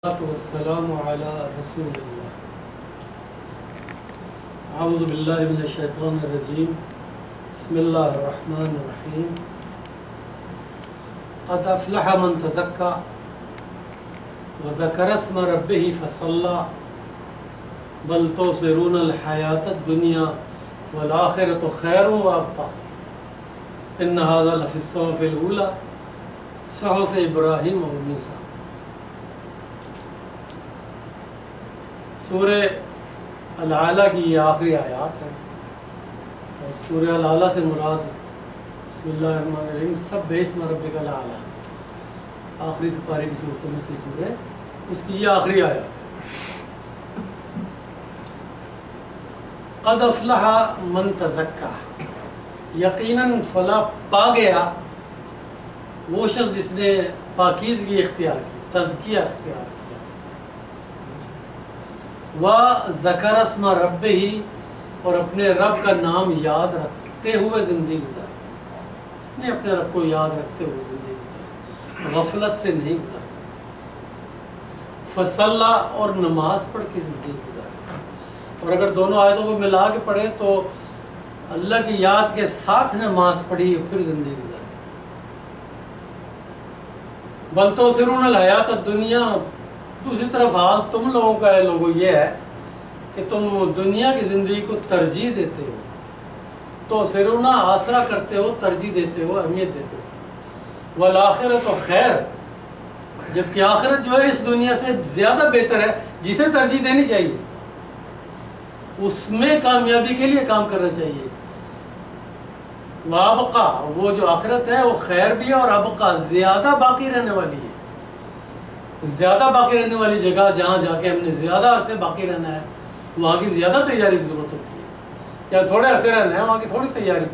والسلام على رسول الله. اعوذ بالله من الشيطان الرجيم. بسم الله الرحمن الرحيم. قد افلح من تزكى وذكر اسم ربه فصلى بل تؤثرون الحياة الدنيا والآخرة خير وأبقى إن هذا لفي الصحف الأولى صحف إبراهيم وموسى. سورہ العلیٰ کی یہ آخری آیات ہے اور سورہ العلیٰ سے مراد بسم اللہ الرحمن الرحیم سب اسم ربک الاعلیٰ آخری سپارے کی صورتوں میں سے سورہ اس کی یہ آخری آیات ہے. قد افلح من تزکا، یقیناً فلاح پا گیا وہ شخص جس نے پاکیزگی اختیار کی، تزکیہ اختیار کی. وَذَكَرَ اسْمَ رَبِّهِ، اور اپنے رب کا نام یاد رکھتے ہوئے زندگی گزاری، نہیں اپنے رب کو یاد رکھتے ہوئے زندگی گزاری، غفلت سے نہیں گزاری. فصلہ، اور نماز پڑھ کے زندگی گزاری. اور اگر دونوں آیتوں کو ملا کے پڑھیں تو اللہ کی یاد کے ساتھ نماز پڑھی پھر زندگی گزاری. بل تؤثرون الحیاۃ الدنیا، دوسری طرف حال تم لوگوں کا ہے لوگوں یہ ہے کہ تم دنیا کی زندگی کو ترجیح دیتے ہو، تو سرونا آسرا کرتے ہو، ترجیح دیتے ہو، اہمیت دیتے ہو. والآخرۃ خیر، جبکہ آخرت جو ہے اس دنیا سے زیادہ بہتر ہے، جسے ترجیح دینی چاہیے، اس میں کامیابی کے لیے کام کرنا چاہیے. وابقا، وہ جو آخرت ہے وہ خیر بھی ہے اور ابقا زیادہ باقی رہنے والی ہے. زیادہ باقی رہنے والی جگہ جہاں جا کے ہم نے زیادہ عرصے باقی رہنا ہے وہاں کی زیادہ تیاری کی ضرورت ہوتی ہے. جہاں تھوڑے عرصے رہنا ہے وہاں کی تھوڑی تیاری،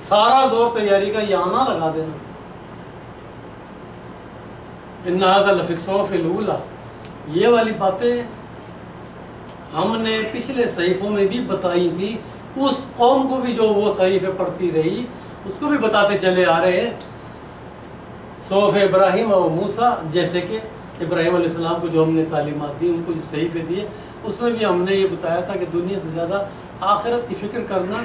سارا زور تیاری کا یہاں نہ لگا دینا. ان ھذا لفی الصحف الاولی، یہ والی باتیں ہم نے پچھلے صحیفوں میں بھی بتائی تھی، اس قوم کو بھی جو وہ صحیفے پڑھتی رہی اس کو بھی بتاتے چلے آ رہے ہیں. صحف ابراہیم و موسیٰ، جیسے کہ ابراہیم علیہ السلام کو جو ہم نے تعلیمات دی، ان کو جو صحیفے دیے، اس میں بھی ہم نے یہ بتایا تھا کہ دنیا سے زیادہ آخرت کی فکر کرنا.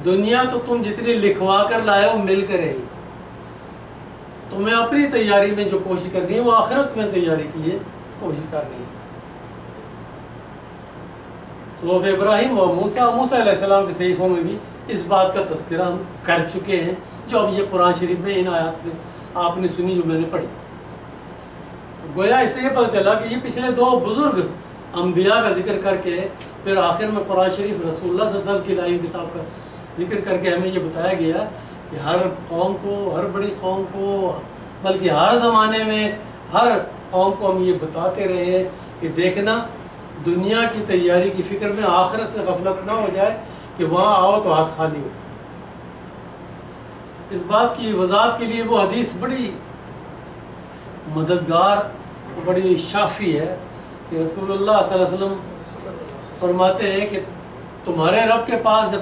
دنیا تو تم جتنی لکھوا کر لائے ہو مل کر رہی، تمہیں اپنی تیاری میں جو کوشش کرنی ہے وہ آخرت میں تیاری کے لیے کوشش کرنی ہے. صحف ابراہیم و موسیٰ علیہ السلام کے صحیفوں میں بھی اس بات کا تذکرہ ہم کر چکے ہیں، جو اب یہ قرآن شریف میں ان آیات میں آپ نے سنی جو میں نے پڑھی. گویا اس سے یہ پتہ چلا کہ یہ پچھلے دو بزرگ انبیاء کا ذکر کر کے پھر آخر میں قرآن شریف رسول اللہ صلی اللہ علیہ وسلم کی لائی کتاب کا ذکر کر کے ہمیں یہ بتایا گیا کہ ہر قوم کو، ہر بڑی قوم کو، بلکہ ہر زمانے میں ہر قوم کو ہم یہ بتاتے رہے ہیں کہ دیکھنا دنیا کی تیاری کی فکر میں آخرت سے غفلت نہ ہو جائے کہ وہاں آؤ تو ہاتھ خالی ہو. اس بات کی وضاحت کے لیے وہ حدیث بڑی مددگار، بڑی شافی ہے کہ رسول اللہ صلی اللہ علیہ وسلم فرماتے ہیں کہ تمہارے رب کے پاس جب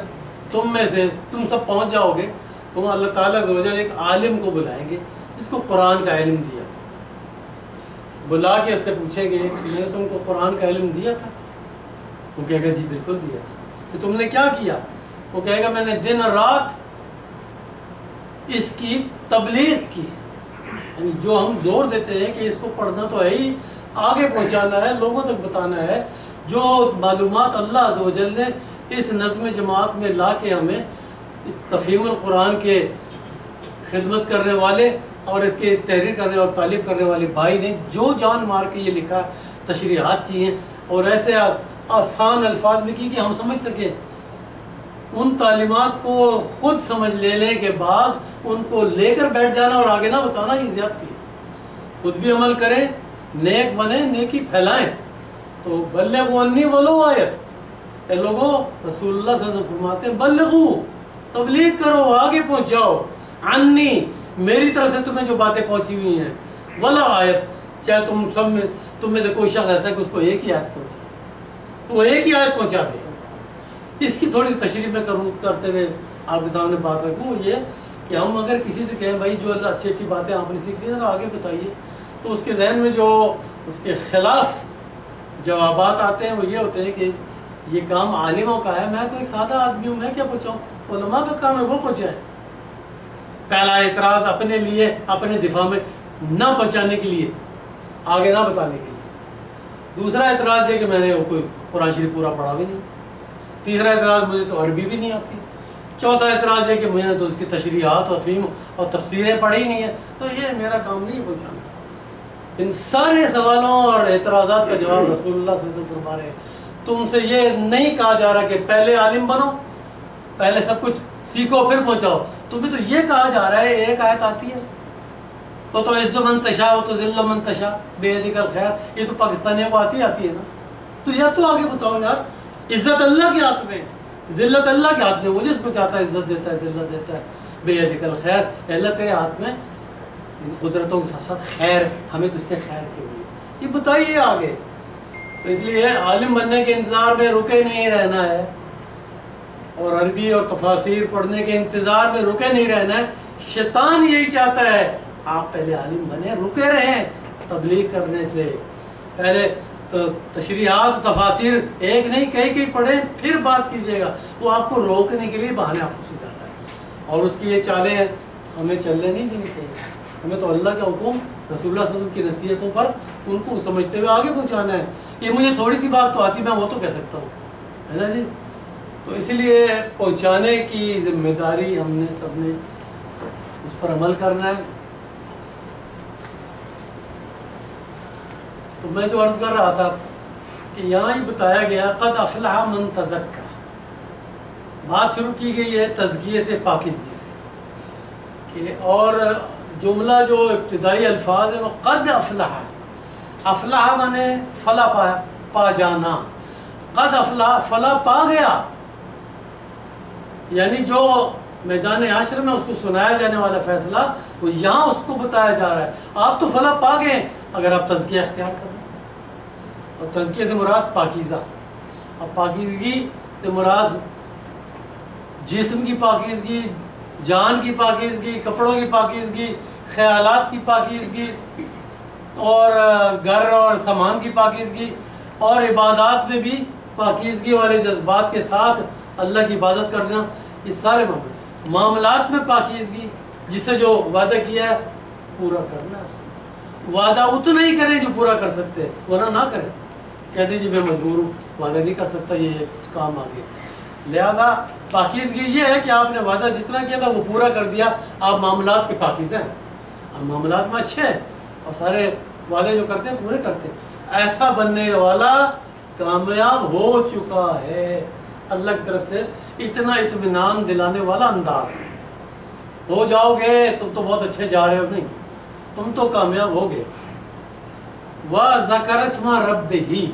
تم میں سے تم سب پہنچ جاؤ گے تو اللہ تعالیٰ ایک عالم کو بلائیں گے جس کو قرآن کا علم دیا. بلا کے اس سے پوچھیں گے کہ میں نے تم کو قرآن کا علم دیا تھا؟ وہ کہے گا جی بالکل دیا تھا. کہ تم نے کیا کیا؟ وہ کہے گا میں نے دن رات اس کی تبلیغ کی. یعنی جو ہم زور دیتے ہیں کہ اس کو پڑھنا تو ہے ہی، آگے پہنچانا ہے، لوگوں تک بتانا ہے. جو معلومات اللہ عز و جل نے اس نظم جماعت میں لا کے ہمیں تفہیم القرآن کے خدمت کرنے والے اور اس کے تحریر کرنے اور تالیف کرنے والے بھائی نے جو جان مار کے یہ لکھا، تشریحات کی ہیں اور ایسے آسان الفاظ میں کی کہ ہم سمجھ سکیں. ان تعلیمات کو خود سمجھ لینے کے بعد ان کو لے کر بیٹھ جانا اور آگے نہ بتانا یہ زیادتی ہے. خود بھی عمل کریں، نیک بنیں، نیکی پھیلائیں. تو بلغوا انی ولو آیت، اے لوگوں رسول اللہ صلی اللہ علیہ وسلم فرماتے ہیں بلغو، تبلیغ کرو، آگے پہنچ جاؤ، عنی، میری طرف سے تمہیں جو باتیں پہنچی ہوئی ہیں، ولا آیت، چاہے تم میں سے کوئی شخص ایسا ہے کہ اس کو ایک ہی آیت پہنچی تو وہ ایک ہی آیت پہنچا دے. اس کی تھوڑی سی تشریح میں کرتے ہوئے آپ کے سامنے بات رکھوں، وہ یہ کہ ہم اگر کسی سے کہیں بھائی جو اللہ اچھی اچھی باتیں آپ نے سیکھ لی ذرا آگے بتائیے، تو اس کے ذہن میں جو اس کے خلاف جوابات آتے ہیں وہ یہ ہوتے ہیں کہ یہ کام عالموں کا ہے، میں تو ایک سادہ آدمی ہوں، میں کیا پوچھاؤں، علماء کا کام ہے وہ پوچھائیں۔ پہلا اعتراض اپنے لیے، اپنے دفاع میں نہ بچانے کے لیے، آگے نہ بتانے کے لیے۔ دوسرا اعتراض یہ کہ میں نے وہ کوئی قرآن شریف پورا پڑھا بھی نہیں۔ تیسرا اعتراض مجھے تو عربی بھی نہیں آتی۔ چوتھا اعتراض یہ کہ میں نے تو اس کی تشریحات و فہم اور تفسیریں پڑھی نہیں ہیں، تو یہ میرا کام نہیں ہے پہنچانا۔ ان سارے سوالوں اور اعتراضات کا جواب رسول اللہ صلی اللہ علیہ وسلم فرما رہے ہیں، تم سے یہ نہیں کہا جا رہا کہ پہلے عالم بنو، پہلے سب کچھ سیکھو پھر پہنچاؤ، تمہیں تو یہ کہا جا رہا ہے، ایک آیت آتی ہے وہ تو عز من تشاء و تو ذل من تشاء بیدک الخیر، یہ تو پاکستانیوں کو آتی ہے نا، تو یا تو آگے بتاؤ یار، عزت اللہ کے ہاتھ میں، ذلت اللہ کے ہاتھ میں، وہ جس کو چاہتا ہے عزت دیتا ہے، ذلت دیتا ہے، بیدک الخیر، اے اللہ تیرے ہاتھ میں قدرتوں کے ساتھ ساتھ خیر، ہمیں تجھ سے خیر کی ہوئی، یہ بتائیے آگے۔ تو اس لیے عالم بننے کے انتظار میں رکے نہیں رہنا ہے، اور عربی اور تفاسیر پڑھنے کے انتظار میں رکے نہیں رہنا ہے۔ شیطان یہی چاہتا ہے آپ پہلے عالم بنے، رکے رہیں تبلیغ کرنے سے، پہلے تو تشریحات و تفاسیر ایک نہیں کئی پڑھیں پھر بات کیجیے گا، وہ آپ کو روکنے کے لیے بہانے آپ کو سکھاتا ہے، اور اس کی یہ چالیں ہمیں چلنے نہیں دینی چاہیے۔ ہمیں تو اللہ کا حکم، رسول اللہ صلی اللہ علیہ وسلم کی نصیحتوں پر ان کو سمجھتے ہوئے آگے پہنچانا ہے۔ یہ مجھے تھوڑی سی بات تو آتی، میں وہ تو کہہ سکتا ہوں، ہے نا جی۔ تو اس لیے پہنچانے کی ذمہ داری ہم نے سب نے اس پر عمل کرنا ہے۔ تو میں جو عرض کر رہا تھا کہ یہاں ہی بتایا گیا قد افلح من تزکا، بات شروع کی گئی ہے تزکیے سے، پاکیزگی سے، کہ اور جملہ جو ابتدائی الفاظ ہیں وہ قد افلح، افلح مانے فلاح پا جانا، قد افلح فلاح پا گیا، یعنی جو میدان حشر میں اس کو سنایا جانے والا فیصلہ وہ یہاں اس کو بتایا جا رہا ہے۔ آپ تو فلاح پا گئے اگر آپ تزکیہ اختیار کر لیں، اور تزکیہ سے مراد پاکیزہ، اب پاکیزگی سے مراد جسم کی پاکیزگی، جان کی پاکیزگی، کپڑوں کی پاکیزگی، خیالات کی پاکیزگی، اور گھر اور سامان کی پاکیزگی، اور عبادات میں بھی پاکیزگی والے جذبات کے ساتھ اللہ کی عبادت کرنا، یہ سارے معاملات میں پاکیزگی، جس سے جو وعدہ کیا ہے پورا کرنا ہے، وعدہ اتنا ہی کریں جو پورا کر سکتے، ورنہ نہ کریں، کہہ دیجیے میں مجبور ہوں وعدہ نہیں کر سکتا، یہ کام آگے۔ لہذا پاکیزگی یہ ہے کہ آپ نے وعدہ جتنا کیا تھا وہ پورا کر دیا، آپ معاملات کے پاکیزہ ہیں، آپ معاملات میں اچھے ہیں، اور سارے وعدے جو کرتے ہیں پورے کرتے ہیں، ایسا بننے والا کامیاب ہو چکا ہے۔ اللہ کی طرف سے اتنا اطمینان دلانے والا انداز ہے، ہو جاؤ گے، تم تو بہت اچھے جا رہے ہو، نہیں، تم تو کامیاب ہو گئے۔ وَذَكَرَ اسْمَ رَبِّهِ،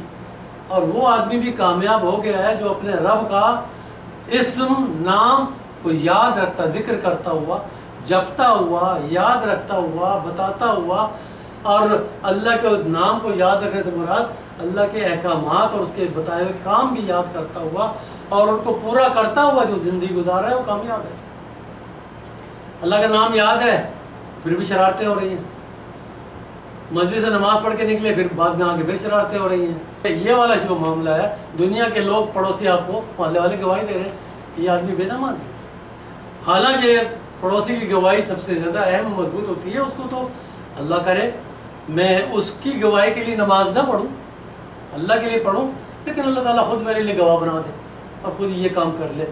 اور وہ آدمی بھی کامیاب ہو گیا ہے جو اپنے رب کا اسم، نام کو یاد رکھتا، ذکر کرتا ہوا، جپتا ہوا، یاد رکھتا ہوا، بتاتا ہوا، اور اللہ کے نام کو یاد رکھنے سے مراد اللہ کے احکامات اور اس کے بتائے ہوئے کام بھی یاد کرتا ہوا اور ان کو پورا کرتا ہوا جو زندگی گزار رہا ہے وہ کامیاب ہے۔ اللہ کا نام یاد ہے پھر بھی شرارتیں ہو رہی ہیں، مسجد سے نماز پڑھ کے نکلے پھر بعد میں آگے پھر شرارتیں ہو رہی ہیں، یہ والا جو معاملہ ہے، دنیا کے لوگ پڑوسی آپ کو محلے والے گواہی دے رہے ہیں کہ یہ آدمی بے نماز ہے، حالانکہ پڑوسی کی گواہی سب سے زیادہ اہم مضبوط ہوتی ہے، اس کو تو اللہ کرے میں اس کی گواہی کے لیے نماز نہ پڑھوں، اللہ کے لیے پڑھوں، لیکن اللہ تعالیٰ خود میرے لیے گواہ بنا دے اور خود یہ کام کر لے،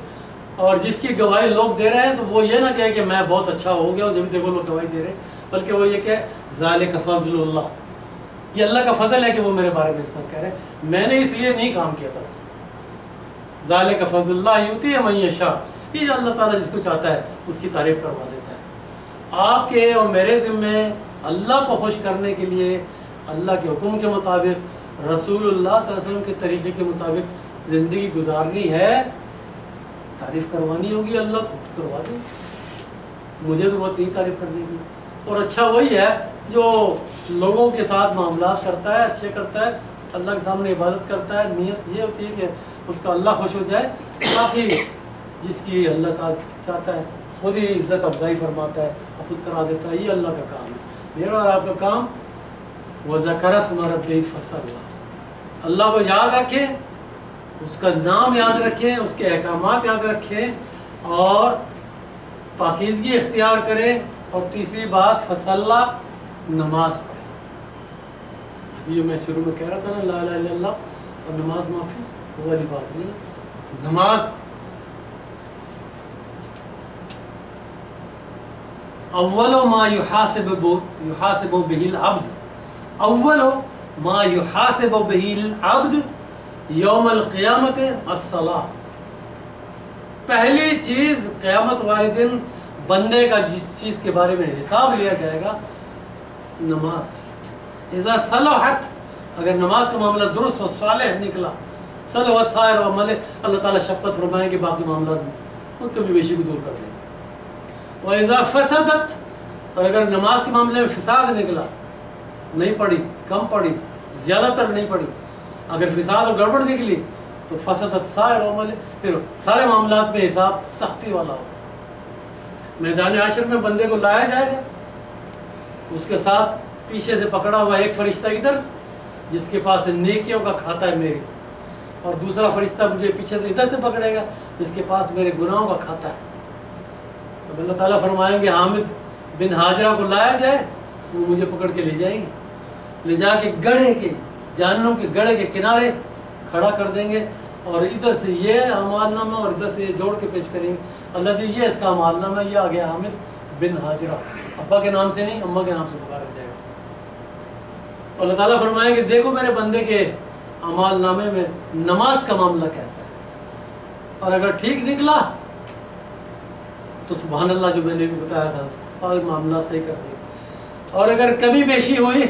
اور جس کی گواہی لوگ دے رہے ہیں تو وہ یہ نہ کہے کہ میں بہت اچھا ہو گیا اور جب دیکھو لوگ گواہی دے رہے ہیں، بلکہ وہ یہ کہ ذالک فضل اللہ، یہ اللہ کا فضل ہے کہ وہ میرے بارے میں اس طرح کہہ رہے ہیں، میں نے اس لیے نہیں کام کیا تھا، ذالک فضل اللہ یؤتی من یشاء، یہ اللہ تعالیٰ جس کو چاہتا ہے اس کی تعریف کروا دیتا ہے۔ آپ کے اور میرے ذمے اللہ کو خوش کرنے کے لیے اللہ کے حکم کے مطابق، رسول اللہ صلی اللہ علیہ وسلم کے طریقے کے مطابق زندگی گزارنی ہے، تعریف کروانی ہوگی اللہ کو، کروا دیں، مجھے ضرورت نہیں تعریف کرنے کی، اور اچھا وہی ہے جو لوگوں کے ساتھ معاملات کرتا ہے، اچھے کرتا ہے، اللہ کے سامنے عبادت کرتا ہے، نیت یہ ہوتی ہے کہ اس کا اللہ خوش ہو جائے، باقی جس کی اللہ کا چاہتا ہے خود ہی عزت افزائی فرماتا ہے اور خود کرا دیتا ہے، یہ اللہ کا کام ہے۔ میرا اور آپ کا کام وَذَكَرَ اسْمَ رَبِّهِ فَصَلَّى، اللہ کو یاد رکھیں، اس کا نام یاد رکھیں، اس کے احکامات یاد رکھیں اور پاکیزگی اختیار کریں، اور تیسری بات فصلہ، نماز پڑھیں۔ ابھی جو میں شروع میں کہہ رہا تھا نا لا الہ الا اللہ اور نماز معافی، وہ والی بات نہیں، نماز اول ما یحاسب به العبد، اول ما یحاسب به العبد یوم القیامت الصلاۃ، پہلی چیز قیامت والے دن بندے کا جس چیز کے بارے میں حساب لیا جائے گا، نماز۔ اذا صلحت، اگر نماز کا معاملہ درست اور صالح نکلا، صلحت سائر عمل، اللہ تعالیٰ شفقت فرمائیں کہ باقی معاملات ان کمی بیشی کو دور کر دیں۔ وَإِذَا فَسَدَتْ، اور اگر نماز کے معاملے میں فساد نکلا، نہیں پڑھی، کم پڑھی، زیادہ تر نہیں پڑھی، اگر فساد اور گڑبڑ نکلی تو فسدت سائر عمل، پھر سارے معاملات میں حساب سختی والا ہو۔ میدان حشر میں بندے کو لایا جائے گا، اس کے ساتھ پیچھے سے پکڑا ہوا ایک فرشتہ ادھر جس کے پاس نیکیوں کا کھاتا ہے میری، اور دوسرا فرشتہ مجھے پیچھے سے ادھر سے پکڑے گا جس کے پاس میرے گناہوں کا کھاتا ہے۔ اب اللہ تعالیٰ فرمائیں گے حامد بن حاجرہ کو لایا جائے تو وہ مجھے پکڑ کے لے جائیں گے، لے جا کے گڑھے کے، جہنم کے گڑھے کے کنارے کھڑا کر دیں گے، اور ادھر سے یہ اعمال نامہ اور ادھر سے یہ جوڑ کے پیش کریں گے، اللہ جی یہ اس کا اعمال نامہ، یہ آ گیا حامد بن حاجرہ، ابا کے نام سے نہیں، اماں کے نام سے پکارا جائے گا۔ اللہ تعالیٰ فرمائیں گے دیکھو میرے بندے کے اعمال نامے میں نماز کا معاملہ کیسا ہے، اور اگر ٹھیک نکلا تو سبحان اللہ جو میں نے بھی بتایا تھا، اور معاملہ صحیح کر دیں، اور اگر کمی بیشی ہوئی،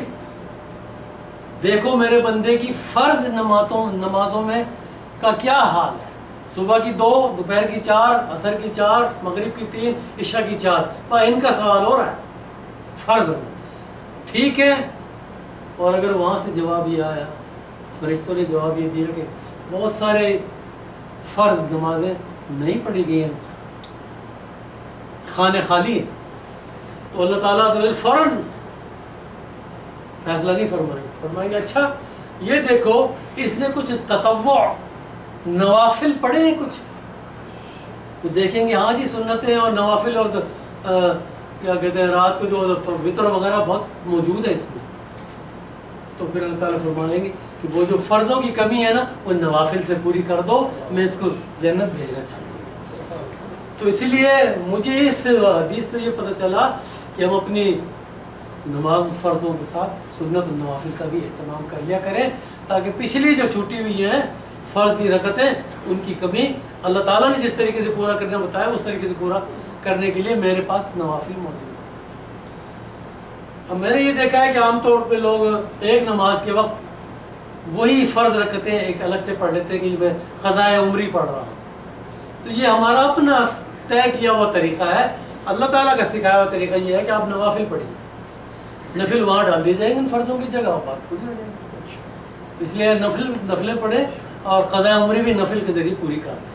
دیکھو میرے بندے کی فرض نمازوں میں کا کیا حال ہے، صبح کی 2، دوپہر کی 4، عصر کی 4، مغرب کی 3، عشاء کی 4، ان کا سوال ہو رہا ہے فرض ٹھیک ہے۔ اور اگر وہاں سے جواب یہ آیا، فرشتوں نے جواب یہ دیا کہ بہت سارے فرض نمازیں نہیں پڑھی گئی ہیں، خانے خالی، تو اللہ تعالیٰ فوراً فیصلہ نہیں فرمائیں گے اچھا یہ دیکھو اس نے کچھ تطوع نوافل پڑھے ہیں کچھ، تو دیکھیں گے ہاں جی سنتیں اور نوافل اور کیا کہتے ہیں رات کو جو وطر وغیرہ بہت موجود ہے اس میں، تو پھر اللہ تعالیٰ فرمائیں گے کہ وہ جو فرضوں کی کمی ہے نا وہ نوافل سے پوری کر دو، میں اس کو جنت بھیجنا چاہتا ہوں۔ تو اسی لیے مجھے اس حدیث سے یہ پتہ چلا کہ ہم اپنی نماز فرضوں کے ساتھ سنت اور نوافل کا بھی اہتمام کر لیا کریں، تاکہ پچھلی جو چھوٹی ہوئی ہیں فرض کی رکعتیں ان کی کمی اللہ تعالیٰ نے جس طریقے سے پورا کرنا بتایا اس طریقے سے پورا کرنے کے لیے میرے پاس نوافل موجود ہے۔ اب میں نے یہ دیکھا ہے کہ عام طور پہ لوگ ایک نماز کے وقت وہی فرض رکعتیں ایک الگ سے پڑھ لیتے ہیں کہ میں قضائے عمری پڑھ رہا ہوں، تو یہ ہمارا اپنا طے کیا ہوا طریقہ ہے۔ اللہ تعالیٰ کا سکھایا ہوا طریقہ یہ ہے کہ آپ نوافل پڑھیے، نفل وہاں ڈال دی جائیں گے ان فرضوں کی جگہ، بات پوری ہو جائے گی، اس لیے نفلیں پڑھیں اور قضاء عمری بھی نفل کے ذریعے پوری کر لیں۔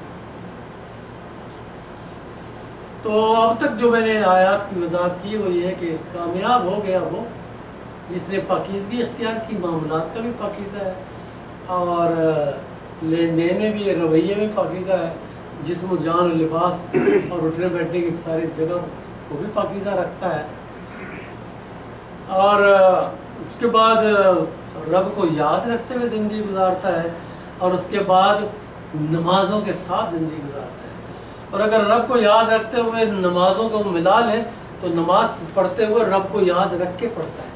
تو اب تک جو میں نے آیات کی وضاحت کی وہ یہ ہے کہ کامیاب ہو گیا وہ جس نے پاکیزگی اختیار کی، معاملات کا بھی پاکیزہ ہے اور لین دین میں بھی رویے میں پاکیزہ ہے، جسم و جان و لباس اور اٹھنے بیٹھنے کی ساری جگہ کو بھی پاکیزہ رکھتا ہے، اور اس کے بعد رب کو یاد رکھتے ہوئے زندگی گزارتا ہے، اور اس کے بعد نمازوں کے ساتھ زندگی گزارتا ہے۔ اور اگر رب کو یاد رکھتے ہوئے نمازوں کو ملا لیں تو نماز پڑھتے ہوئے رب کو یاد رکھ کے پڑھتا ہے،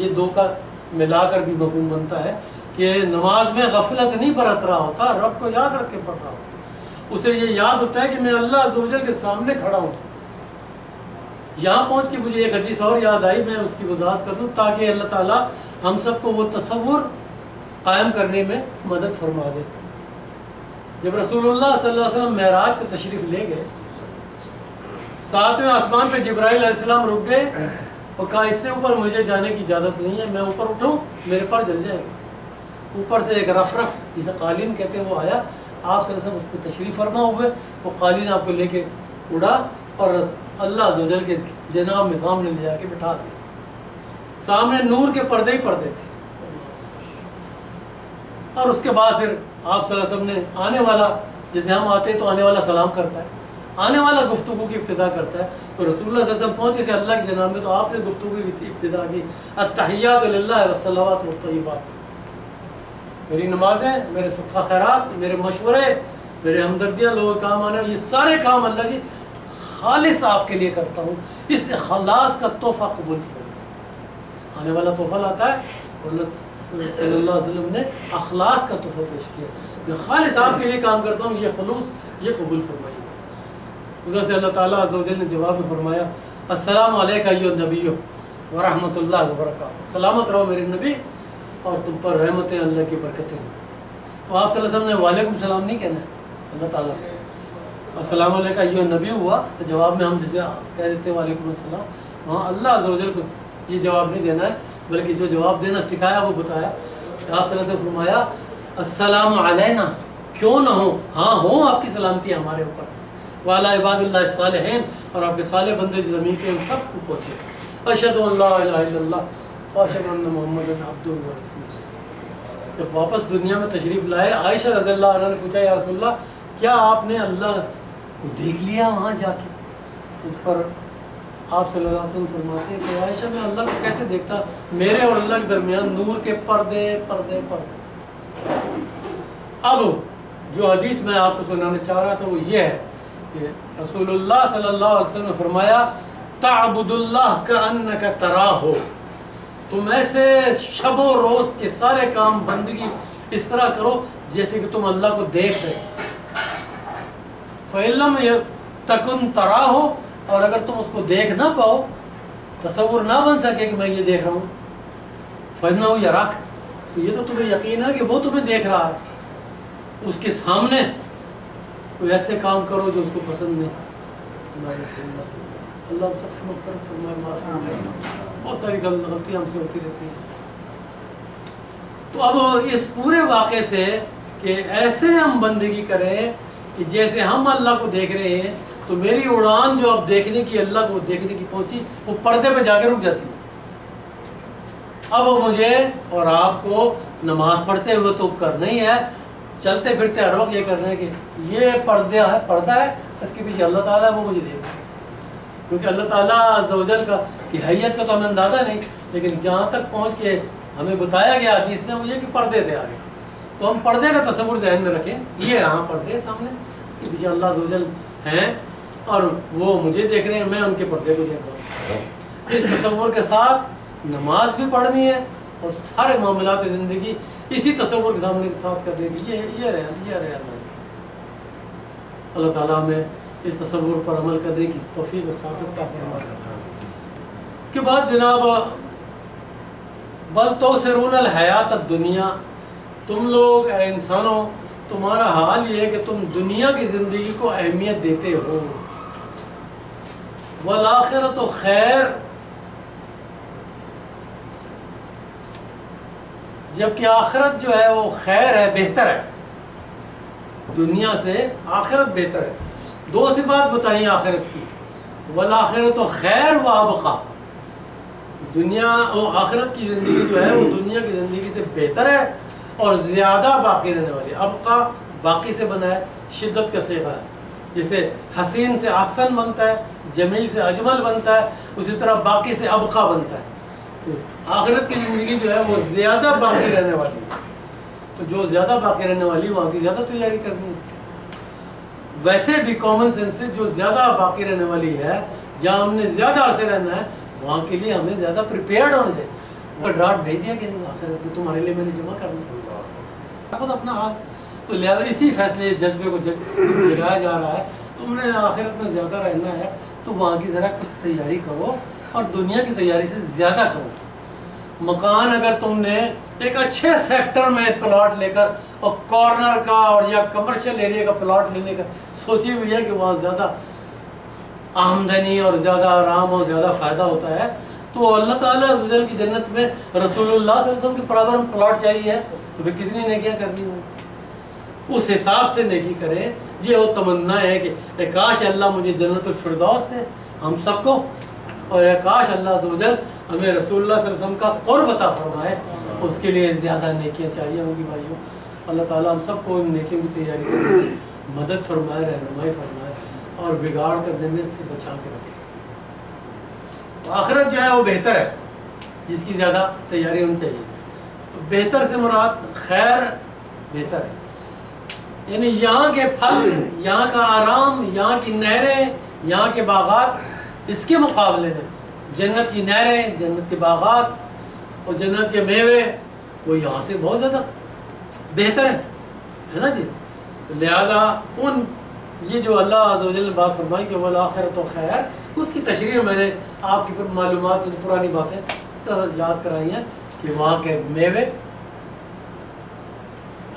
یہ دو کا ملا کر بھی مفہوم بنتا ہے کہ نماز میں غفلت نہیں برت رہا ہوتا، رب کو یاد رکھ کے پڑھ رہا ہوتا، اسے یہ یاد ہوتا ہے کہ میں اللہ عز و جل کے سامنے کھڑا ہوں۔ یہاں پہنچ کے مجھے ایک حدیث اور یاد آئی، میں اس کی وضاحت کر دوں تاکہ اللہ تعالیٰ ہم سب کو وہ تصور قائم کرنے میں مدد فرما دے۔ جب رسول اللہ صلی اللہ علیہ وسلم معراج پہ تشریف لے گئے، 7ویں آسمان پہ جبرائیل علیہ السلام رک گئے اور کہا اس سے اوپر مجھے جانے کی اجازت نہیں ہے، میں اوپر اٹھوں میرے پر جل جائے گا۔ اوپر سے ایک رفرف جسے قالین کہتے ہیں وہ آیا، آپ صلی اللہ علیہ وسلم اس پہ تشریف فرما ہوئے، وہ قالین آپ کو لے کے اڑا اور اللہ عز و جل کے جناب میں سامنے لے جا کے بٹھا دیا۔ سامنے نور کے پردے ہی پردے تھے. اور اس کے بعد پھر آپ صلی اللہ علیہ وسلم نے آنے والا، جیسے ہم آتے ہیں تو آنے والا سلام کرتا ہے، آنے والا گفتگو کی ابتدا کرتا ہے. تو رسول اللہ صلی اللہ علیہ وسلم پہنچے تھے اللہ کی جناب میں، تو آپ نے گفتگو کی ابتدا کی التحیات للہ والصلوات والطیبات. میری نمازیں، میرے صدقہ خیرات، میرے مشورے، میرے ہمدردیاں لوگوں کے کام آنے، یہ سارے کام اللہ جی خالص آپ کے لیے کرتا ہوں. اس اخلاص کا تحفہ قبول فرمائیں. آنے والا تحفہ لاتا ہے، اللہ صلی اللہ علیہ وسلم نے اخلاص کا تحفہ پیش کیا. میں خالص آپ کے لیے کام کرتا ہوں، یہ خلوص یہ قبول فرمائیے. ادھر سے اللہ تعالیٰ عز و جل نے جواب میں فرمایا السلام علیکہ ایھا النبی ورحمۃ اللہ وبرکاتہ. سلامت رہو میرے نبی اور تم پر رحمتیں اللہ کی برکتیں. تو آپ صلی اللہ علیہ وسلم نے وعلیکم السلام نہیں کہنا ہے. اللہ تعالیٰ السلام علیکہ ایھا النبی ہوا تو جواب میں ہم جسے کہہ دیتے ہیں وعلیکم السلام، وہاں اللہ عز و جل کو یہ جواب نہیں دینا ہے، بلکہ جو جواب دینا سکھایا وہ بتایا. کہ آپ صلی اللہ علیہ وسلم فرمایا السلام علینا، کیوں نہ ہو، ہاں ہو آپ کی سلامتی ہمارے اوپر، وعلی عباد اللہ الصالحین، اور آپ کے صالح بندے جو زمین پہ ان سب کو پہنچے. اشہد ان لا الہ الا اللہ واشہد ان محمدا عبدہ ورسولہ. جب واپس دنیا میں تشریف لائے، عائشہ رضی اللہ عنہ نے پوچھا یا رسول اللہ کیا آپ نے اللہ کو دیکھ لیا وہاں جا کے؟ اس پر آپ صلی اللہ علیہ وسلم فرماتے ہیں کہ عائشہ میں اللہ کو کیسے دیکھتا، میرے اور اللہ کے درمیان نور کے پردے پردے پردے. اب جو حدیث میں آپ کو سنانا چاہ رہا تھا وہ یہ ہے کہ رسول اللہ صلی اللہ علیہ وسلم نے فرمایا تعبد اللہ کأنک تراہ، تم ایسے شب و روز کے سارے کام بندگی اس طرح کرو جیسے کہ تم اللہ کو دیکھ رہے. فَإِن لَّمْ تَكُن تَرَاهُ، اور اگر تم اس کو دیکھ نہ پاؤ، تصور نہ بن سکے کہ میں یہ دیکھ رہا ہوں، فَإِنَّهُ يَرَاكَ، تو یہ تو تمہیں یقین ہے کہ وہ تمہیں دیکھ رہا ہے. اس کے سامنے کوئی ایسے کام کرو جو اس کو پسند نہیں. اللہ سب کی مغفرت فرمائے، معاف فرمائے. بہت ساری غلطیاں ہم سے ہوتی رہتی ہیں. تو اب اس پورے واقعے سے کہ ایسے ہم بندگی کریں کہ جیسے ہم اللہ کو دیکھ رہے ہیں، تو میری اڑان جو اب دیکھنے کی، اللہ کو دیکھنے کی پہنچی، وہ پردے پہ جا کے رک جاتی ہے. اب مجھے اور آپ کو نماز پڑھتے ہوئے تو کرنا ہی ہے، چلتے پھرتے ہر وقت یہ کرنا ہے کہ یہ پردہ ہے اس کے پیچھے اللہ تعالیٰ ہے، وہ مجھے دیکھ. کیونکہ اللہ تعالیٰ عز و جل کا کی حیت کا تو ہمیں اندازہ نہیں، لیکن جہاں تک پہنچ کے ہمیں بتایا گیا حدیث میں وہ یہ کہ پردے تھے آگے. تو ہم پردے کا تصور ذہن میں رکھیں، یہ ہاں پردے سامنے، اس کے پیچھے اللہ عز و جل ہیں اور وہ مجھے دیکھ رہے ہیں، میں ان کے پردے کو دیکھ رہا ہوں. اس تصور کے ساتھ نماز بھی پڑھنی ہے اور سارے معاملات زندگی اسی تصور کے سامنے کے ساتھ کرنے کی یہ رہے. اللہ تعالیٰ ہمیں اس تصور پر عمل کرنے کی توفیق و سعادت عطا فرمائے. اس کے بعد جناب بل تؤثرون الحیات الدنیا، تم لوگ اے انسانوں تمہارا حال یہ ہے کہ تم دنیا کی زندگی کو اہمیت دیتے ہو. والآخرۃ خیر، جبکہ آخرت جو ہے وہ خیر ہے، بہتر ہے. دنیا سے آخرت بہتر ہے. دو صفات بتائیں آخرت کی، والآخرۃ خیر و ابقیٰ. دنیا و آخرت کی زندگی جو ہے وہ دنیا کی زندگی سے بہتر ہے اور زیادہ باقی رہنے والی. ابقیٰ باقی سے بنا ہے، شدت کا صیغہ ہے. جیسے حسین سے احسن بنتا ہے، جمیل سے اجمل بنتا ہے، اسی طرح باقی سے ابقیٰ بنتا ہے. تو آخرت کی زندگی جو ہے وہ زیادہ باقی رہنے والی ہے. تو جو زیادہ باقی رہنے والی وہاں کی زیادہ تیاری کرنی ہے. ویسے بھی کامن سینس سے جو زیادہ باقی رہنے والی ہے، جہاں ہم نے زیادہ عرصے رہنا ہے، وہاں کے لیے ہمیں زیادہ پریپیئرڈ ہونا چاہیے. وہ ڈراٹ بھیج دیا کہ نہیں آخرت میں تمہارے لیے میں نے جمع کرنا خود اپنا حال. تو لہٰذا اسی فیصلے جذبے کو جگایا جا رہا ہے. تم نے آخرت میں زیادہ رہنا ہے تو وہاں کی ذرا کچھ تیاری کرو اور دنیا کی تیاری سے زیادہ کرو. مکان اگر تم نے ایک اچھے سیکٹر میں پلاٹ لے کر اور کارنر کا اور یا کمرشل ایریا کا پلاٹ لینے کا سوچی ہوئی ہے کہ وہاں زیادہ آمدنی اور زیادہ آرام اور زیادہ فائدہ ہوتا ہے، تو اللہ تعالیٰ عز و جل کی جنت میں رسول اللہ صلی اللہ علیہ وسلم کے برابر پلاٹ چاہیے تو پھر کتنی نیکیاں کرنی ہوں. اس حساب سے نیکی کریں. یہ وہ تمنا ہے کہ کاش اللہ مجھے جنت الفردوس دے ہم سب کو، اور کاش اللہ عز و جل ہمیں رسول اللہ صلی اللہ علیہ وسلم کا قرب عطا فرمائے، اس کے لیے زیادہ نیکیاں چاہیے ہوں گی بھائیوں۔ اللہ تعالیٰ ہم سب کو ان نیکیوں کی تیاری کرنے میں مدد فرمائے، رہنمائی فرمائے اور بگاڑ کرنے میں سے بچا کے رکھے۔ تو آخرت جو ہے وہ بہتر ہے، جس کی زیادہ تیاری ہونی چاہیے۔ تو بہتر سے مراد خیر بہتر ہے، یعنی یہاں کے پھل، یہاں کا آرام، یہاں کی نہریں، یہاں کے باغات، اس کے مقابلے میں جنت کی نہریں، جنت کے باغات اور جنت کے میوے وہ یہاں سے بہت زیادہ بہتر ہے نا جی۔ لہذا ان یہ جو اللہ عز و جل نے بات فرمائی کہ والآخرۃ خیر، اس کی تشریح میں نے آپ کی معلومات میں پرانی باتیں یاد کرائی ہیں کہ وہاں کے میوے۔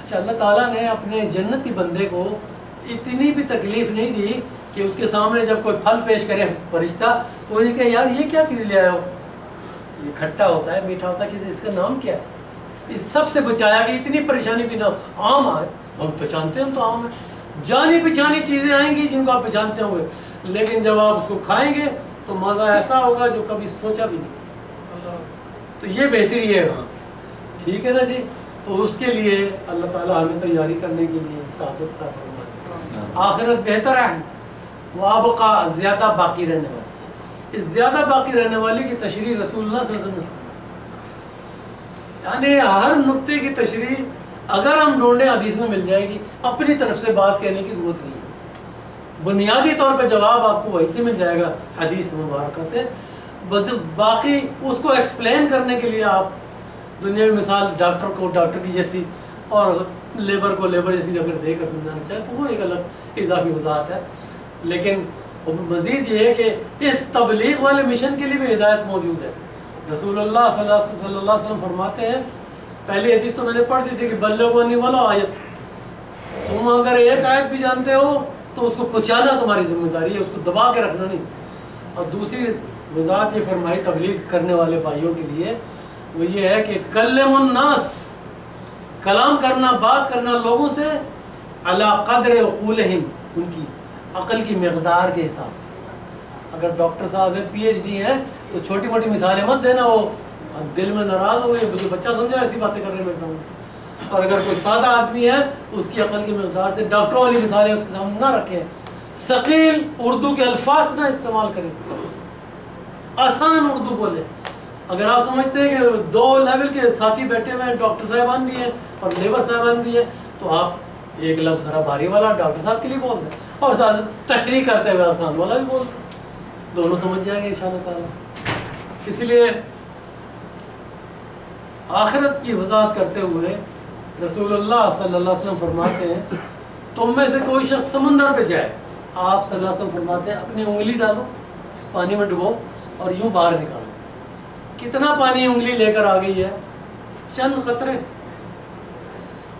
اچھا، اللہ تعالیٰ نے اپنے جنتی بندے کو اتنی بھی تکلیف نہیں دی کہ اس کے سامنے جب کوئی پھل پیش کرے فرشتہ تو وہ یہ کہ یار یہ کیا چیز لے آئے ہو، یہ کھٹا ہوتا ہے، میٹھا ہوتا ہے، کہ اس کا نام کیا ہے؟ اس سب سے بچایا کہ اتنی پریشانی بھی نہ ہو۔ عام آئے، ہم پہچانتے ہیں، ہم تو عام ہیں، جانی پہچانی چیزیں آئیں گی جن کو آپ پہچانتے ہوں گے، لیکن جب آپ اس کو کھائیں گے تو مزہ ایسا ہوگا جو کبھی سوچا بھی نہیں۔ تو یہ بہتری ہے وہاں، ٹھیک ہے نا جی۔ تو اس کے لیے اللہ تعالیٰ ہمیں تیاری کرنے کے لیے سعادت عطا فرمائے۔ آخرت بہتر ہے، وہ ابقا زیادہ باقی رہنے والی ہے۔ اس زیادہ باقی رہنے والی کی تشریح رسول اللہ صلی اللہ علیہ وسلم نے، یعنی ہر نقطے کی تشریح اگر ہم ڈھونڈیں حدیث میں مل جائے گی، اپنی طرف سے بات کہنے کی ضرورت نہیں ہے، بنیادی طور پہ جواب آپ کو وہیں سے مل جائے گا حدیث مبارکہ سے۔ بس باقی اس کو ایکسپلین کرنے کے لیے آپ دنیاوی مثال ڈاکٹر کو ڈاکٹر کی جیسی اور لیبر کو لیبر جیسی اگر دے کر سمجھانا چاہے تو وہ ایک الگ اضافی وضاحت ہے، لیکن مزید یہ ہے کہ اس تبلیغ والے مشن کے لیے بھی ہدایت موجود ہے۔ رسول اللہ صلی اللہ علیہ وسلم فرماتے ہیں، پہلی حدیث تو میں نے پڑھ دی تھی کہ بلغونی ولا آیت، تم اگر ایک آیت بھی جانتے ہو تو اس کو پہنچانا تمہاری ذمہ داری ہے، اس کو دبا کے رکھنا نہیں۔ اور دوسری وضاحت یہ فرمائی تبلیغ کرنے والے بھائیوں کے لیے، وہ یہ ہے کہ کلم الناس، کلام کرنا، بات کرنا لوگوں سے علی قدر عقولہم، ان کی عقل کی مقدار کے حساب سے۔ اگر ڈاکٹر صاحب ہیں، پی ایچ ڈی ہیں، تو چھوٹی موٹی مثالیں مت دینا، وہ دل میں ناراض ہو گئے، مجھے بچہ سمجھا ایسی باتیں کر رہے ہیں میرے سامنے۔ اور اگر کوئی سادہ آدمی ہے تو اس کی عقل کی مقدار سے ڈاکٹروں والی مثالیں اس کے سامنے نہ رکھیں، ثقیل اردو کے الفاظ نہ استعمال کریں، آسان اردو بولیں۔ اگر آپ سمجھتے ہیں کہ دو لیول کے ساتھی بیٹھے ہوئے ہیں، ڈاکٹر صاحبان بھی ہیں اور لیبر صاحبان بھی ہیں، تو آپ ایک لفظ ذرا بھاری والا ڈاکٹر صاحب کے لیے بول دیں اور تشریح کرتے ہوئے آسان والا بھی بول دیں، دونوں سمجھ جائیں گے انشاءاللہ تعالیٰ۔ اس لیے آخرت کی وضاحت کرتے ہوئے رسول اللہ صلی اللہ علیہ وسلم فرماتے ہیں، تم میں سے کوئی شخص سمندر پہ جائے، آپ صلی اللہ علیہ وسلم فرماتے ہیں اپنی انگلی ڈالو پانی میں ڈبو اور یوں باہر نکالو۔ کتنا پانی انگلی لے کر آ گئی ہے؟ چند قطرے۔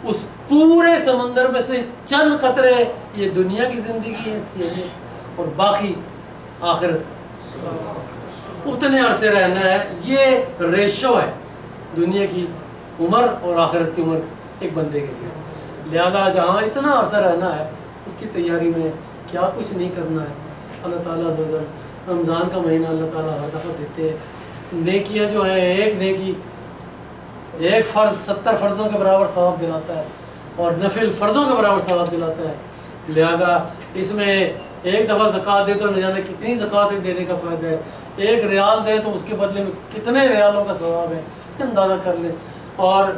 اس پورے سمندر میں سے چند قطرے یہ دنیا کی زندگی ہے، اس کی اہمیت، اور باقی آخرت اتنے عرصے رہنا ہے۔ یہ ریشو ہے دنیا کی عمر اور آخرت کی عمر ایک بندے کے لیے۔ لہذا جہاں اتنا عرصہ رہنا ہے اس کی تیاری میں کیا کچھ نہیں کرنا ہے۔ اللہ تعالیٰ رمضان کا مہینہ اللہ تعالیٰ ہر دفعہ دیتے ہیں، نیکیاں جو ہیں، ایک نیکی ایک فرض 70 فرضوں کے برابر ثواب دلاتا ہے اور نفل فرضوں کے برابر ثواب دلاتا ہے۔ لہذا اس میں ایک دفعہ زکوٰۃ دے تو نہ جانے کتنی زکوٰۃ دینے کا فائدہ ہے، ایک ریال دے تو اس کے بدلے میں کتنے ریالوں کا ثواب ہے، اندازہ کر لیں۔ اور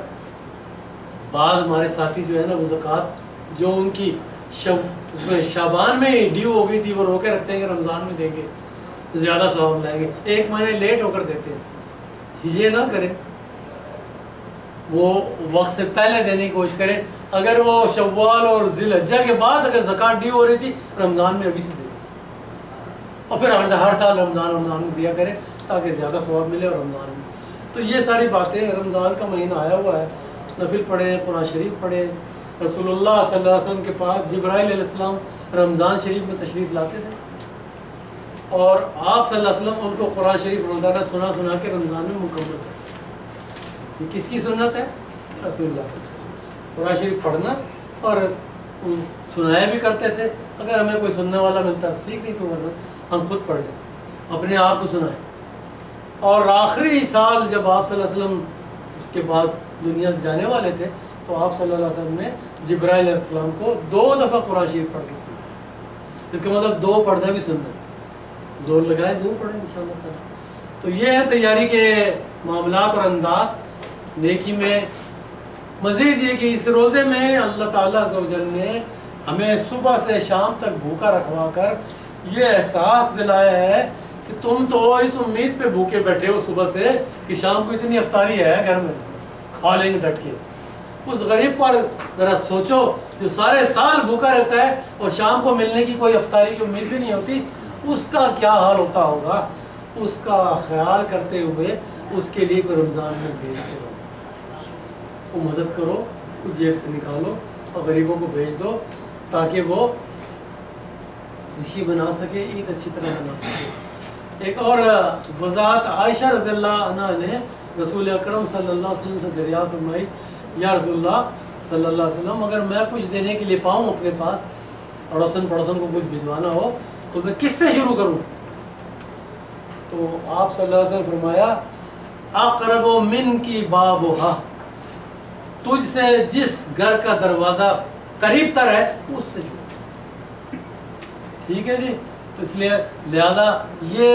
بعض ہمارے ساتھی جو ہے نا، وہ زکوٰۃ جو ان کی اس میں شعبان میں ہی ڈیو ہو گئی تھی، وہ روکے رکھتے ہیں کہ رمضان میں دیں گے، زیادہ ثواب لائیں گے، ایک مہینے لیٹ ہو کر دیتے ہیں۔ یہ نہ کریں، وہ وقت سے پہلے دینے کی کوشش کریں۔ اگر وہ شوال اور ذی الحجہ کے بعد اگر زکوٰۃ ڈیو ہو رہی تھی، رمضان میں ابھی سے دے دیں، اور پھر ہر سال رمضان میں دیا کریں تاکہ زیادہ ثواب ملے۔ اور رمضان میں تو یہ ساری باتیں، رمضان کا مہینہ آیا ہوا ہے، نفل پڑھیں، قرآن شریف پڑھیں۔ رسول اللہ صلی اللہ علیہ وسلم کے پاس جبرائیل علیہ السلام رمضان شریف میں تشریف لاتے تھے، اور آپ صلی اللہ علیہ وسلم ان کو قرآن شریف روزانہ سنا کے رمضان میں مکمل کرتے۔ یہ کس کی سنت ہے؟ رسول اللہ صلی اللہ علیہ وسلم۔ قرآن شریف پڑھنا اور سنایا بھی کرتے تھے۔ اگر ہمیں کوئی سننے والا ملتا ہے ٹھیک، نہیں تو ورنہ ہم خود پڑھ لیں، اپنے آپ کو سنائیں۔ اور آخری سال جب آپ صلی اللہ علیہ وسلم اس کے بعد دنیا سے جانے والے تھے تو آپ صلی اللہ علیہ وسلم نے جبرائیل علیہ السلام کو 2 دفعہ قرآن شریف پڑھ کے سنایا. اس کا مطلب 2 پڑھنا بھی سننا ہے. زور لگائے 2 پڑھیں انشاءاللہ تعالیٰ. تو یہ ہے تیاری کے معاملات اور انداز نیکی میں. مزید یہ کہ اس روزے میں اللہ تعالیٰ عز و جل نے ہمیں صبح سے شام تک بھوکا رکھوا کر یہ احساس دلایا ہے کہ تم تو اس امید پہ بھوکے بیٹھے ہو صبح سے کہ شام کو اتنی افطاری ہے گھر میں, کھا لیں گے ڈٹ کے. اس غریب پر ذرا سوچو جو سارے سال بھوکا رہتا ہے اور شام کو ملنے کی کوئی افطاری کی امید بھی نہیں ہوتی, اس کا کیا حال ہوتا ہوگا. اس کا خیال کرتے ہوئے اس کے لیے کوئی رمضان میں بھیجتے رہو, وہ مدد کرو, کچھ جیب سے نکالو اور غریبوں کو بھیج دو تاکہ وہ خوشی بنا سکے, عید اچھی طرح بنا سکے. ایک اور وضاحت عائشہ رضی اللہ عنہ نے رسول اکرم صلی اللہ علیہ وسلم سے دریافت فرمائی, یا رسول اللہ صلی اللہ علیہ وسلم اگر میں کچھ دینے کے لیے پاؤں اپنے پاس, پڑوسن کو کچھ بھجوانا ہو تو میں کس سے شروع کروں؟ تو آپ صلی اللہ علیہ وسلم فرمایا اقرب من کی بابھا, تجھ سے جس گھر کا دروازہ قریب تر ہے اس سے شروع. ٹھیک ہے جی. تو اس لیے لہذا یہ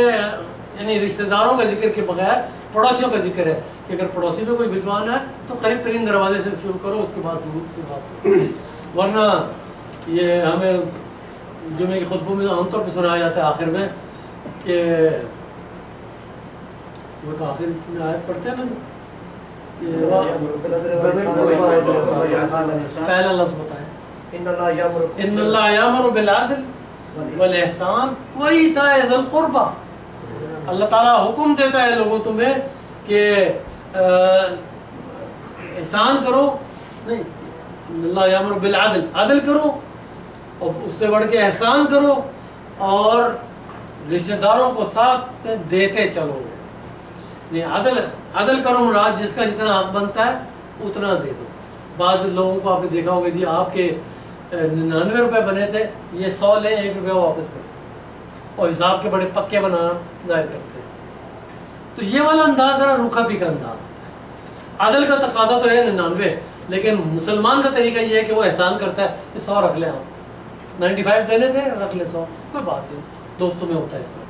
یعنی رشتہ داروں کا ذکر کے بغیر پڑوسیوں کا ذکر ہے کہ اگر پڑوسی میں کوئی بھجوانا ہے تو قریب ترین دروازے سے شروع کرو, اس کے بعد دور سے بات کرو. ورنہ یہ ہمیں جمعے کے خطبوں میں عام طور پہ سنایا جاتا ہے آخر میں کہ وہ آخر میں آیت پڑھتے ہیں نا, پہلا لفظ بتائیں ان اللہ یامر بالعدل والاحسان وایتاء ذی القربى. اللہ تعالیٰ حکم دیتا ہے لوگوں تمہیں کہ احسان کرو, نہیں اللہ یامر بالعدل, عدل کرو اور اس سے بڑھ کے احسان کرو اور رشتہ داروں کو ساتھ میں دیتے چلو. نہیں عدل کرو مراد جس کا جتنا حق بنتا ہے اتنا دے دو. بعض لوگوں کو آپ نے دیکھا ہوگا جی آپ کے 99 روپے بنے تھے, یہ 100 لیں 1 روپیہ واپس کریں اور حساب کے بڑے پکے بنانا ظاہر کرتے ہیں. تو یہ والا انداز ذرا روکھا پھیکا انداز ہوتا ہے. عدل کا تقاضا تو ہے 99, لیکن مسلمان کا طریقہ یہ ہے کہ وہ احسان کرتا ہے کہ 100 رکھ لیں, آپ 95 دینے تھے رکھ لیں 100, کوئی بات نہیں, دوستوں میں ہوتا ہے اس طرح.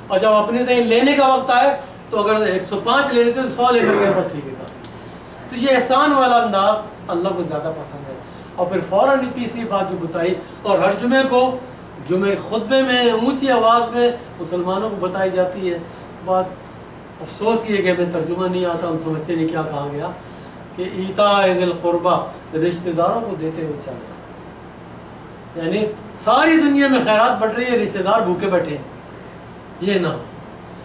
اور جب اپنے دیں لینے کا وقت آئے تو اگر 105 لے لیتے تو 100 لے کر گئے, ٹھیک ہے کافی. تو یہ احسان والا انداز اللہ کو زیادہ پسند ہے. اور پھر فوراً تیسری بات جو بتائی, اور ہر جمعے کو جمعے خطبے میں اونچی آواز میں مسلمانوں کو بتائی جاتی ہے. بات افسوس کی ہے کہ ہمیں ترجمہ نہیں آتا, ہم سمجھتے نہیں کیا کہا گیا کہ ایتاء ذی القربیٰ, رشتہ داروں کو دیتے ہوئے چل رہا. یعنی ساری دنیا میں خیرات بڑھ رہی ہے, رشتہ دار بھوکے بیٹھے ہیں, یہ نہ.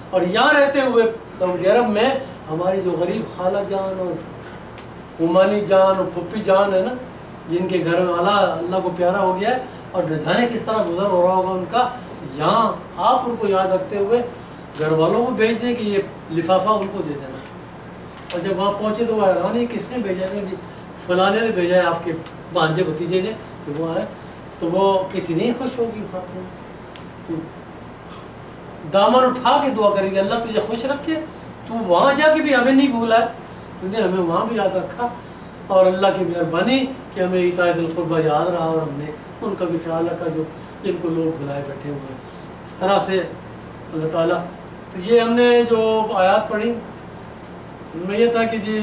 اور یہاں رہتے ہوئے سعودی عرب میں ہماری جو غریب خالہ جان اور عمانی جان اور پھپھی جان ہے نا, جن کے گھر والا اللہ کو پیارا ہو گیا ہے اور نہ جانے کس طرح گزر ہو رہا ہوگا ان کا, یہاں آپ ان کو یاد رکھتے ہوئے گھر والوں کو بھیج دیں کہ یہ لفافہ ان کو دے دینا. اور جب وہاں پہنچے تو وہ حیران ہے کس نے بھیجا ہے, فلانے نے بھیجا ہے آپ کے بھانجے بھتیجے نے, تو وہ آئے تو وہ کتنی خوش ہوگی خاتون, دامن اٹھا کے دعا کرے گی اللہ تجھے خوش رکھے, تو وہاں جا کے بھی ہمیں نہیں بھولا ہے, تو نے ہمیں وہاں بھی یاد رکھا. اور اللہ کی مہربانی کہ ہمیں ایتاء ذی القربیٰ یاد رہا اور ہم نے ان کا بھی خیال رکھا جو جن کو لوگ بھلائے بیٹھے ہوئے ہیں. اس طرح سے اللہ تعالیٰ. تو یہ ہم نے جو آیات پڑھی ان میں یہ تھا کہ جی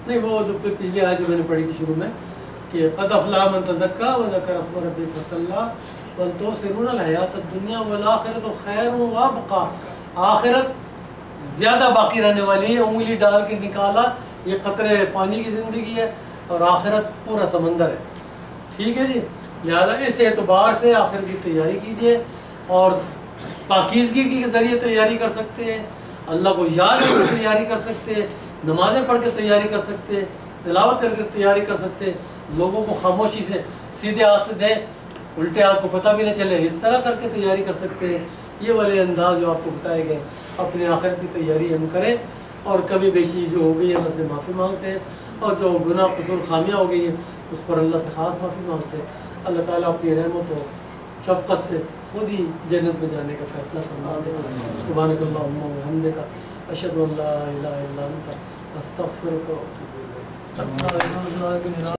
نہیں وہ جو پچھلی آیت جو میں نے پڑھی تھی شروع میں کہ قد افلح من تزکیٰ وذکر اسم ربہ فصلی بل تؤثرون الحیاۃ الدنیا والآخرۃ خیر وابقیٰ. آخرت زیادہ باقی رہنے والی ہے, انگلی ڈال کے نکالا یہ قطرے پانی کی زندگی ہے اور آخرت پورا سمندر ہے. ٹھیک ہے جی. لہذا اس اعتبار سے آخرت کی تیاری کیجیے اور پاکیزگی کے ذریعے تیاری کر سکتے ہیں, اللہ کو یاد کر کے تیاری کر سکتے ہیں, نمازیں پڑھ کے تیاری کر سکتے ہیں, تلاوت کر کے تیاری کر سکتے ہیں, لوگوں کو خاموشی سے سیدھے ہاتھ سے دیں الٹے ہاتھ کو پتہ بھی نہ چلے, اس طرح کر کے تیاری کر سکتے ہیں. یہ والے انداز جو آپ کو بتائے گئے اپنی آخرت کی تیاری ہم کریں. اور کبھی بیشی جو ہو گئی ہے ہم سے معافی مانگتے ہیں, اور جو گناہ قصور خامیاں ہو گئی ہیں اس پر اللہ سے خاص معافی مانگتے ہیں. اللہ تعالیٰ اپنی رحمت و شفقت سے خود ہی جنت میں جانے کا فیصلہ فرما دے. سبحانک اللہم و بحمدک اشہد ان لا الہ الا انت استغفرک و اتوب الیک.